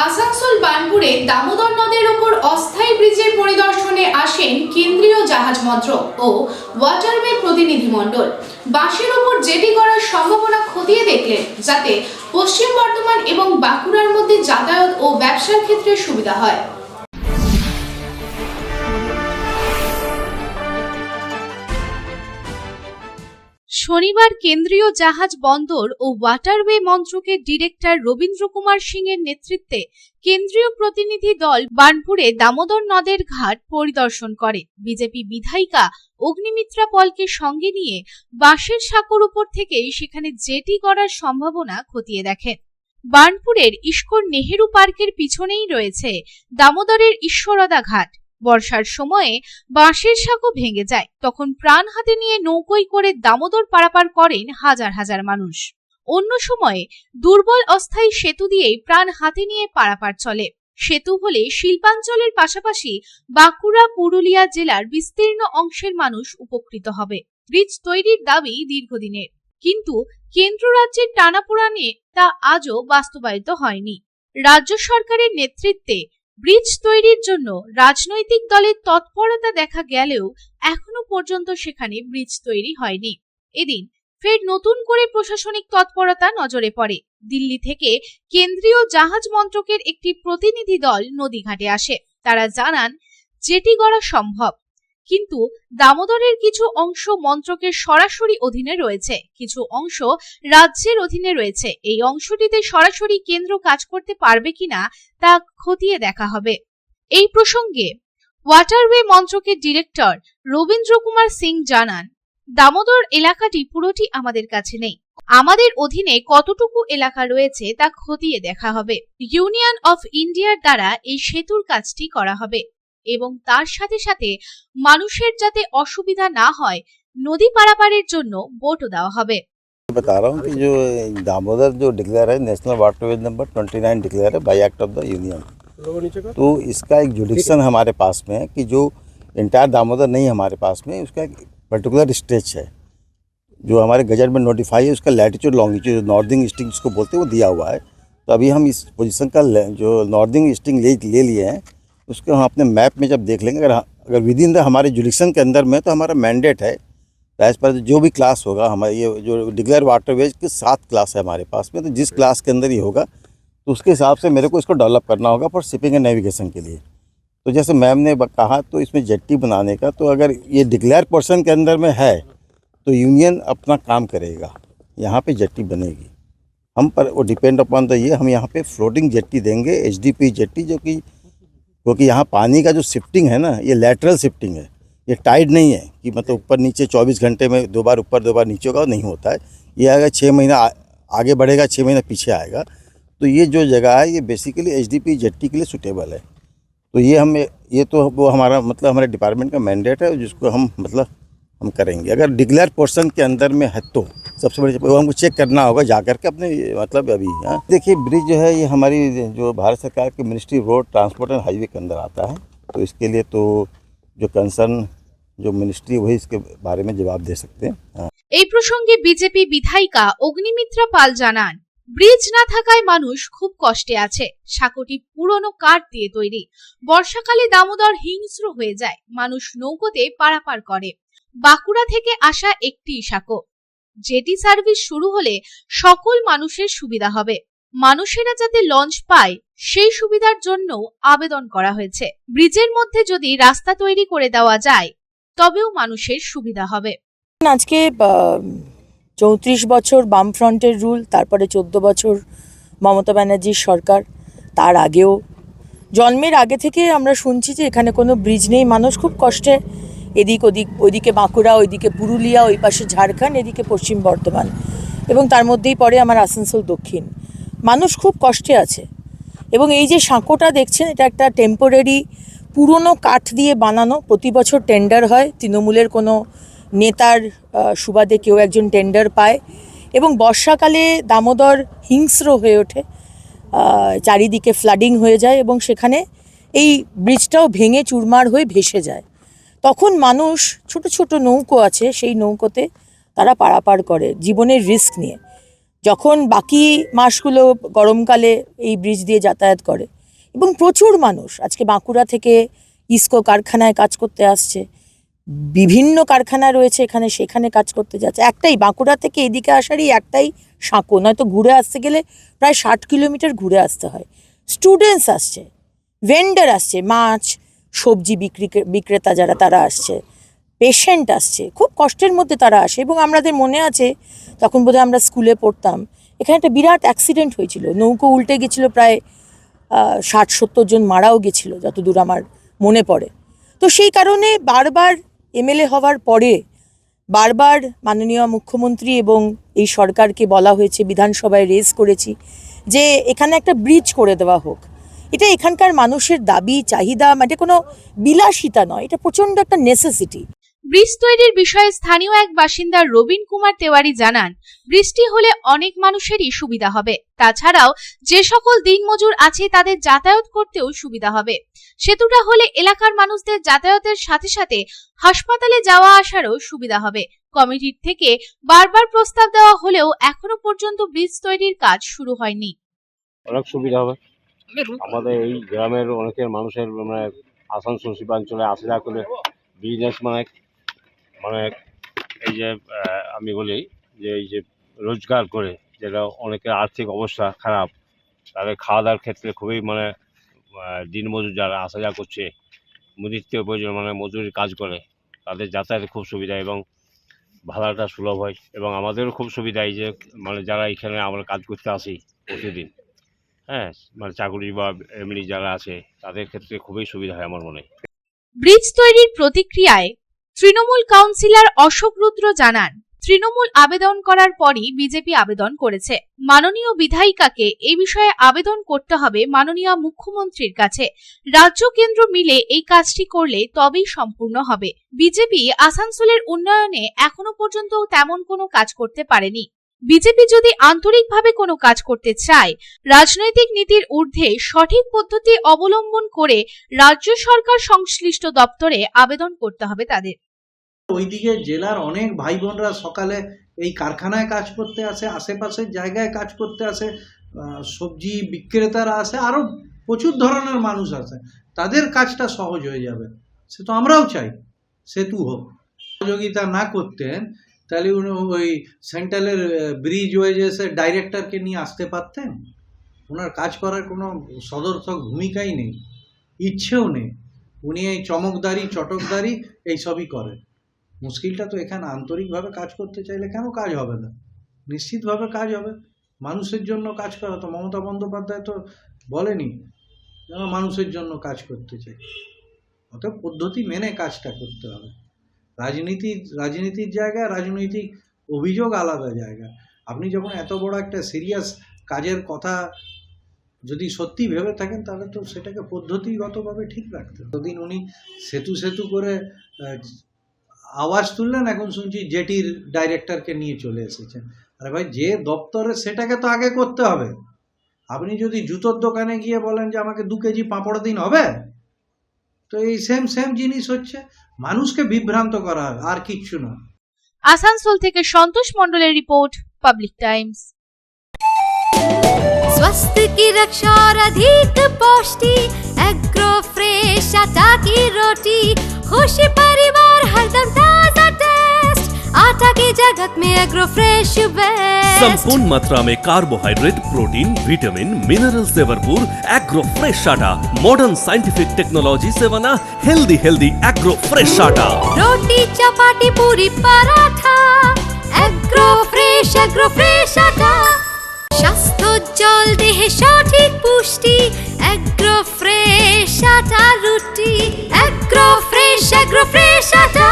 আসানসোল বার্নপুরে দামোদর নদের ওপর অস্থায়ী ব্রিজের পরিদর্শনে আসেন কেন্দ্রীয় জাহাজ মন্ত্রক ও ওয়াটারওয়ে প্রতিনিধিমণ্ডল। বাঁশের ওপর জেটি করার সম্ভাবনা খতিয়ে দেখলেন, যাতে পশ্চিম বর্ধমান এবং বাঁকুড়ার মধ্যে যাতায়াত ও ব্যবসার ক্ষেত্রে সুবিধা হয়। শনিবার কেন্দ্রীয় জাহাজ বন্দর ও ওয়াটারওয়ে মন্ত্রকের ডিরেক্টর রবীন্দ্র কুমার সিং এর নেতৃত্বে কেন্দ্রীয় প্রতিনিধি দল বার্নপুরে দামোদর নদের ঘাট পরিদর্শন করে। বিজেপি বিধায়িকা অগ্নিমিত্রা পলকে সঙ্গে নিয়ে বাঁশের সাঁকোর উপর থেকে সেখানে জেটি করার সম্ভাবনা খতিয়ে দেখেন। বার্নপুরের ইস্কন নেহেরু পার্কের পিছনেই রয়েছে দামোদরের ঈশ্বরদা ঘাট। বর্ষার সময়ে বাঁশের সাঁকো ভেঙে যায়, তখন প্রাণ হাতে নিয়ে নৌকোয় করে দামোদর পারাপার করেন হাজার হাজার মানুষ। অন্য সময়ে দুর্বল অস্থায়ী সেতু দিয়েই প্রাণ হাতে নিয়ে পারাপার চলে। সেতু হলে শিল্পাঞ্চলের পাশাপাশি বাঁকুড়া পুরুলিয়া জেলার বিস্তীর্ণ অংশের মানুষ উপকৃত হবে। ব্রিজ তৈরির দাবি দীর্ঘদিনের, কিন্তু কেন্দ্র রাজ্যের টানাপোড়েনে তা আজও বাস্তবায়িত হয়নি। রাজ্য সরকারের নেতৃত্বে ব্রিজ তৈরির জন্য রাজনৈতিক দলের তৎপরতা দেখা গেলেও এখনো পর্যন্ত সেখানে ব্রিজ তৈরি হয়নি। এদিন ফের নতুন করে প্রশাসনিক তৎপরতা নজরে পড়ে। দিল্লি থেকে কেন্দ্রীয় জাহাজ মন্ত্রকের একটি প্রতিনিধি দল নদীঘাটে আসে। তারা জানান জেটি করা সম্ভব, কিন্তু দামোদরের কিছু অংশ মন্ত্রকের সরাসরি অধীনে রয়েছে, কিছু অংশ রাজ্যের অধীনে রয়েছে। এই অংশটিতে সরাসরি কেন্দ্র কাজ করতে পারবে কিনা তা খতিয়ে দেখা হবে। এই প্রসঙ্গে ওয়াটারওয়ে মন্ত্রকের ডিরেক্টর রবীন্দ্র কুমার সিং জানান, দামোদর এলাকাটি পুরোটি আমাদের কাছে নেই। আমাদের অধীনে কতটুকু এলাকা রয়েছে তা খতিয়ে দেখা হবে। ইউনিয়ন অফ ইন্ডিয়ার দ্বারা এই সেতুর কাজটি করা হবে এবং তার সাথে সাথে মানুষের যাতে অসুবিধা না হয় নদী পারাপারের জন্য বোটও দেওয়া হবে। बता रहा हूँ कि जो दामोदर जो डिक्लेयर है नेशनल वाटरवेज नंबर 29 डिक्लेयर है by act of the union, तो इसका एक जुडिक्शन हमारे पास में है कि जो इंटायर दामोदर नहीं है हमारे पास में, उसका एक पर्टिकुलर स्ट्रेच है जो हमारे गजट में नोटिफाई है, उसका लैटिट्यूड लॉन्गिट्यूड नॉर्दर्न ईस्टिंग जिसको बोलते हैं वो दिया हुआ है। तो अभी हम इस पोजीशन का जो नॉर्दर्न ईस्टिंग ले लिए हैं, उसको हम अपने मैप में जब देख लेंगे, अगर विद इन द हमारे जुडिक्शन के अंदर में, तो हमारा मैंडेट है एज पर जो भी क्लास होगा, हमारे ये जो डिक्लेयर वाटरवेज के 7 क्लास है हमारे पास में, तो जिस क्लास के अंदर ये होगा तो उसके हिसाब से मेरे को इसको डेवलप करना होगा फॉर शिपिंग एंड नेविगेशन के लिए। तो जैसे मैम ने कहा, तो इसमें जेट्टी बनाने का, तो अगर ये डिक्लेयर पोर्शन के अंदर में है तो यूनियन अपना काम करेगा, यहाँ पे जेट्टी बनेगी। हम पर वो डिपेंड अपॉन द ये हम यहाँ पे फ्लोटिंग जेट्टी देंगे, HDP जेट्टी, जो कि क्योंकि यहाँ पानी का जो शिफ्टिंग है ना, ये लैटरल शिफ्टिंग है, ये टाइड नहीं है कि मतलब ऊपर नीचे 24 घंटे में 2 बार ऊपर 2 बार नीचे होगा, नहीं होता है। ये अगर 6 महीना आगे बढ़ेगा, 6 महीना पीछे आएगा। तो ये जो जगह है ये बेसिकली HDP जेट्टी के लिए सूटेबल है। तो ये तो वो हमारा मतलब हमारे डिपार्टमेंट का मैंडेट है, जिसको हम मतलब हम करेंगे। अगर डिक्लेयर पोर्शन के अंदर में है तो सबसे बड़ी वो हमको चेक करना होगा जा करके अपने मतलब अभी। हाँ, देखिए ब्रिज जो है ये हमारी जो भारत सरकार की ministry road transport and highway के अंदर आता है, तो इसके लिए तो जो कंसर्न जो मिनिस्ट्री वही इसके बारे में जवाब दे सकते हैं। हाँ। এই প্রসঙ্গে বিজেপি বিধায়িকা অগ্নিমিত্রা পাল জানান, ব্রিজ না থাকায় মানুষ খুব কষ্টে আছে। সাঁকোটি পুরনো কাঠ দিয়ে তৈরি। বর্ষাকালে দামোদর হিংস্র হয়ে যায়, মানুষ নৌকোতে পারাপার করে। বাঁকুড়া থেকে আসা একটি সাঁকো। জেটি সার্ভিস শুরু হলে সকল মানুষের সুবিধা হবে। মানুষেরা যাতে লঞ্চ পায় সেই সুবিধার জন্য আবেদন করা হয়েছে। ব্রিজের মধ্যে যদি রাস্তা তৈরি করে দেওয়া যায় তবেও মানুষের সুবিধা হবে। আজকে 34 বছর বামফ্রন্টের রুল, তারপরে 14 বছর মমতা ব্যানার্জির সরকার, তার আগেও জন্মের আগে থেকে আমরা শুনছি যে এখানে কোনো ব্রিজ নেই, মানুষ খুব কষ্টে এদিক ওদিক, ওইদিকে বাঁকুড়া, ওইদিকে পুরুলিয়া, ওই পাশে ঝাড়খণ্ড, এদিকে পশ্চিম বর্ধমান, এবং তার মধ্যেই পড়ে আমার আসানসোল দক্ষিণ। মানুষ খুব কষ্টে আছে এবং এই যে সাঁকোটা দেখছেন, এটা একটা টেম্পোরারি পুরনো কাঠ দিয়ে বানানো। প্রতি বছর টেন্ডার হয়, তৃণমূলের কোনো নেতার সুবাদে কেউ একজন টেন্ডার পায় এবং বর্ষাকালে দামোদর হিংস্র হয়ে ওঠে, চারিদিকে ফ্লাডিং হয়ে যায় এবং সেখানে এই ব্রিজটাও ভেঙে চুরমার হয়ে ভেসে যায়। তখন মানুষ ছোট ছোট নৌকো আছে, সেই নৌকোতে তারা পারাপার করে জীবনের রিস্ক নিয়ে। যখন বাকি মাসগুলো গরমকালে এই ব্রিজ দিয়ে যাতায়াত করে, এবং প্রচুর মানুষ আজকে বাঁকুড়া থেকে ইস্কো কারখানায় কাজ করতে আসছে, বিভিন্ন কারখানা রয়েছে এখানে, সেখানে কাজ করতে যাচ্ছে। একটাই বাঁকুড়া থেকে এদিকে আসারই একটাই সাঁকো, নয়তো ঘুরে আসতে গেলে প্রায় 60 কিলোমিটার ঘুরে আসতে হয়। স্টুডেন্টস আসছে, ভেন্ডার আসছে, মাছ সবজি বিক্রেতা যারা তারা আসছে, পেশেন্ট আসছে, খুব কষ্টের মধ্যে তারা আসে। এবং আমাদের মনে আছে তখন বোধহয় আমরা স্কুলে পড়তাম, এখানে একটা বিরাট অ্যাক্সিডেন্ট হয়েছিল, নৌকো উল্টে গেছিলো, প্রায় 60-70 জন মারাও গেছিলো যতদূর আমার মনে পড়ে। তো সেই কারণে বারবার এমএলএ হওয়ার পরে বারবার মাননীয় মুখ্যমন্ত্রী এবং এই সরকারকে বলা হয়েছে, বিধানসভায় রেজ করেছি যে এখানে একটা ব্রিজ করে দেওয়া হোক। এটা এখানকার মানুষের দাবি চাহিদা, মানে কোনো বিলাসিতা নয়, এটা প্রচণ্ড একটা নেসেসিটি। ব্রিজ তৈরির বিষয়ে স্থানীয় এক বাসিন্দা রবীন কুমার তেওয়ারি জানান, বৃষ্টি হলে অনেক মানুষেরই সুবিধা হবে। তাছাড়াও যে সকল দিনমজুর আছে তাদের যাতায়াত করতেও সুবিধা হবে। সেতুটা হলে এলাকার মানুষদের যাতায়াতের সাথে সাথে হাসপাতালে যাওয়া আসারও সুবিধা হবে। কমিটির থেকে বারবার প্রস্তাব দেওয়া হলেও এখনো পর্যন্ত ব্রিজ তৈরির কাজ শুরু হয়নি। অনেক সুবিধা হবে আমাদের এই গ্রামের অনেকের মানুষের, মানে আসানসোল শিল্পাঞ্চলে আসা করে বিজনেস, মানে এই যে আমি বলি যে এই যে রোজগার করে, যেটা অনেকের আর্থিক অবস্থা খারাপ, তাদের খাওয়া দাওয়ার ক্ষেত্রে খুবই মানে দিনমজুর যারা আসা যাওয়া করছে, নিত্য প্রয়োজন মানে মজুরির কাজ করে, তাদের যাতায়াতে খুব সুবিধা এবং ভাড়াটা সুলভ হয়। এবং আমাদেরও খুব সুবিধা এই যে মানে যারা এখানে আমরা কাজ করতে আসি প্রতিদিন, হ্যাঁ, মানে চাকরি বা এমনি যারা আছে তাদের ক্ষেত্রে খুবই সুবিধা হয় আমার মনে হয়। ব্রিজ তৈরির প্রতিক্রিয়ায় তৃণমূল কাউন্সিলর অশোক রুদ্র জানান, তৃণমূল আবেদন করার পরই বিজেপি আবেদন করেছে। মাননীয় বিধায়িকাকে এই বিষয়ে আবেদন করতে হবে মাননীয় মুখ্যমন্ত্রীর কাছে। রাজ্য কেন্দ্র মিলে এই কাজটি করলে তবেই সম্পূর্ণ হবে। বিজেপি আসানসোলের উন্নয়নে এখনো পর্যন্ত তেমন কোনো কাজ করতে পারেনি। বিজেপি যদি আন্তরিকভাবে কোনো কাজ করতে চায়, রাজনৈতিক নীতির ঊর্ধ্বে সঠিক পদ্ধতি অবলম্বন করে রাজ্য সরকার সংশ্লিষ্ট দপ্তরে আবেদন করতে হবে তাদের। ওইদিকে জেলার অনেক ভাই বোনরা সকালে এই কারখানায় কাজ করতে আসে, আশেপাশের জায়গায় কাজ করতে আসে, সবজি বিক্রেতারা আসে, আরো প্রচুর ধরনের মানুষ আসে, তাদের কাজটা সহজ হয়ে যাবে। সে তো আমরাও চাই সেতু হোক। সহযোগিতা না করতেন তাহলে ওই সেন্ট্রালের ব্রিজ ওয়েজেসের ডাইরেক্টরকে নিয়ে আসতে পারতেন। ওনার কাজ করার কোনো সদর্থক ভূমিকাই নেই, ইচ্ছেও নেই। উনি এই চমকদারি চটকদারি এইসবই করেন। মুশকিলটা তো এখানে আন্তরিকভাবে কাজ করতে চাইলে কেন কাজ হবে না? নিশ্চিতভাবে কাজ হবে। মানুষের জন্য কাজ করা তো মমতা বন্দ্যোপাধ্যায় তো বলেনি যেন মানুষের জন্য কাজ করতে চাই। অতএব পদ্ধতি মেনে কাজটা করতে হবে। রাজনীতির জায়গা, রাজনৈতিক অভিযোগ আলাদা জায়গা। আপনি যখন এত বড় একটা সিরিয়াস কাজের কথা যদি সত্যি ভেবে থাকেন তাহলে তো সেটাকে পদ্ধতিগতভাবে ঠিক রাখতে হবে। ততদিন উনি সেতু করে আওয়াজ তুললেন, এখন শুনছি জেটির ডাইরেক্টরকে নিয়ে চলে এসেছেন। আরে ভাই, যে দপ্তরে সেটাকে তো আগে করতে হবে। আপনি যদি জুতোর দোকানে গিয়ে বলেন যে আমাকে 2 কেজি পাঁপড় দিন, হবে? তো এই সেম জিনিস হচ্ছে, মানুষকে বিভ্রান্ত করা হয়, আর কিচ্ছু না। আসানসোল থেকে সন্তোষ মণ্ডলের রিপোর্ট, পাবলিক টাইমস। स्वास्थ्य की रक्षा और अधिक पौष्टि, एग्रो फ्रेश आटा की रोटी, खुशी परिवार हरदम ताजा टेस्ट, आटा की जगत में एग्रो फ्रेश बेस्ट। संपूर्ण मात्रा में कार्बोहाइड्रेट, प्रोटीन, विटामिन, मिनरल से भरपूर एग्रो फ्रेश आटा, मॉडर्न साइंटिफिक टेक्नोलॉजी से बना हेल्दी एग्रो फ्रेश आटा। रोटी चपाटी पूरी पराठा, एग्रो फ्रेश आटा। স্বাস্থ্যোজ্জ্বল দেহে সঠিক পুষ্টি, এগ্রো ফ্রেশ আটা রুটি, এগ্রো ফ্রেশ আটা।